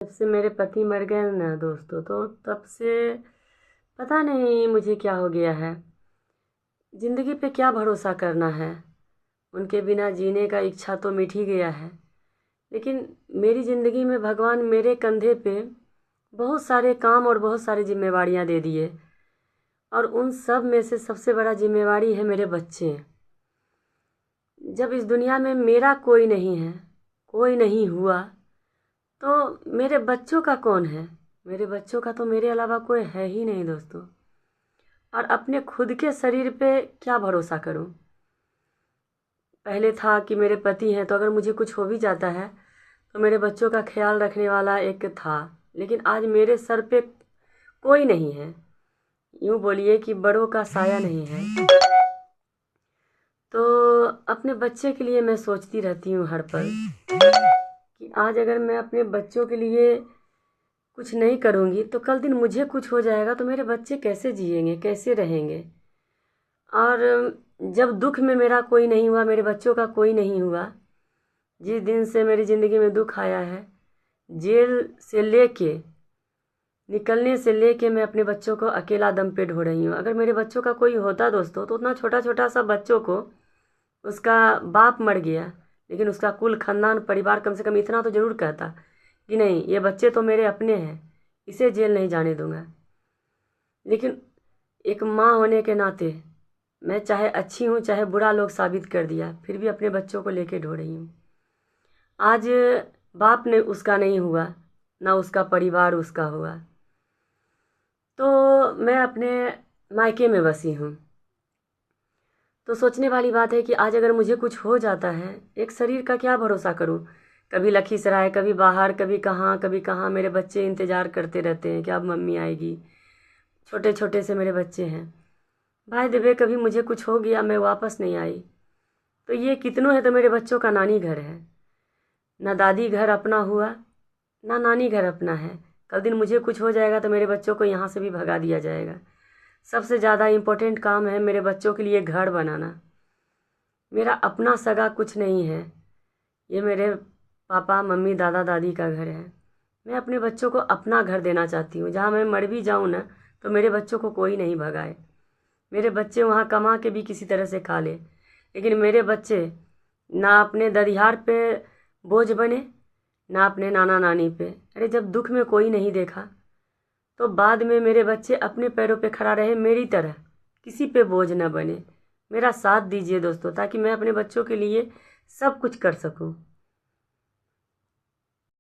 जब से मेरे पति मर गए ना दोस्तों, तो तब से पता नहीं मुझे क्या हो गया है। ज़िंदगी पे क्या भरोसा करना है। उनके बिना जीने का इच्छा तो मिट ही गया है। लेकिन मेरी ज़िंदगी में भगवान मेरे कंधे पे बहुत सारे काम और बहुत सारी जिम्मेवारियां दे दिए, और उन सब में से सबसे बड़ा जिम्मेवारी है मेरे बच्चे। जब इस दुनिया में मेरा कोई नहीं है, कोई नहीं हुआ, तो मेरे बच्चों का कौन है। मेरे बच्चों का तो मेरे अलावा कोई है ही नहीं दोस्तों। और अपने खुद के शरीर पे क्या भरोसा करूं। पहले था कि मेरे पति हैं, तो अगर मुझे कुछ हो भी जाता है तो मेरे बच्चों का ख्याल रखने वाला एक था। लेकिन आज मेरे सर पे कोई नहीं है। यूँ बोलिए कि बड़ों का साया नहीं है। तो अपने बच्चे के लिए मैं सोचती रहती हूँ हर पल कि आज अगर मैं अपने बच्चों के लिए कुछ नहीं करूँगी तो कल दिन मुझे कुछ हो जाएगा तो मेरे बच्चे कैसे जिएंगे, कैसे रहेंगे। और जब दुख में मेरा कोई नहीं हुआ, मेरे बच्चों का कोई नहीं हुआ, जिस दिन से मेरी ज़िंदगी में दुख आया है, जेल से लेके निकलने से लेके मैं अपने बच्चों को अकेला दम पे ढो रही हूँ। अगर मेरे बच्चों का कोई होता दोस्तों, तो उतना छोटा छोटा सा बच्चों को, उसका बाप मर गया लेकिन उसका कुल खानदान परिवार कम से कम इतना तो ज़रूर कहता कि नहीं, ये बच्चे तो मेरे अपने हैं, इसे जेल नहीं जाने दूंगा। लेकिन एक माँ होने के नाते मैं चाहे अच्छी हूँ चाहे बुरा लोग साबित कर दिया, फिर भी अपने बच्चों को लेके ढो रही हूँ। आज बाप ने उसका नहीं हुआ, ना उसका परिवार उसका हुआ, तो मैं अपने मायके में बसी हूँ। तो सोचने वाली बात है कि आज अगर मुझे कुछ हो जाता है, एक शरीर का क्या भरोसा करूँ। कभी लखीसराय, कभी बाहर, कभी कहाँ मेरे बच्चे इंतज़ार करते रहते हैं कि अब मम्मी आएगी। छोटे छोटे से मेरे बच्चे हैं। भाई देवे, कभी मुझे कुछ हो गया, मैं वापस नहीं आई, तो ये कितनों है तो मेरे बच्चों का नानी घर है। ना दादी घर अपना हुआ, ना नानी घर अपना है। कल दिन मुझे कुछ हो जाएगा तो मेरे बच्चों को यहाँ से भी भगा दिया जाएगा। सबसे ज़्यादा इम्पोर्टेंट काम है मेरे बच्चों के लिए घर बनाना। मेरा अपना सगा कुछ नहीं है, ये मेरे पापा मम्मी दादा दादी का घर है। मैं अपने बच्चों को अपना घर देना चाहती हूँ, जहाँ मैं मर भी जाऊँ ना तो मेरे बच्चों को कोई नहीं भगाए। मेरे बच्चे वहाँ कमा के भी किसी तरह से खा ले, लेकिन मेरे बच्चे ना अपने दरिहार पे बोझ बने, ना अपने नाना नानी पे। अरे जब दुख में कोई नहीं देखा, तो बाद में मेरे बच्चे अपने पैरों पे खड़ा रहे, मेरी तरह किसी पे बोझ न बने। मेरा साथ दीजिए दोस्तों, ताकि मैं अपने बच्चों के लिए सब कुछ कर सकूं।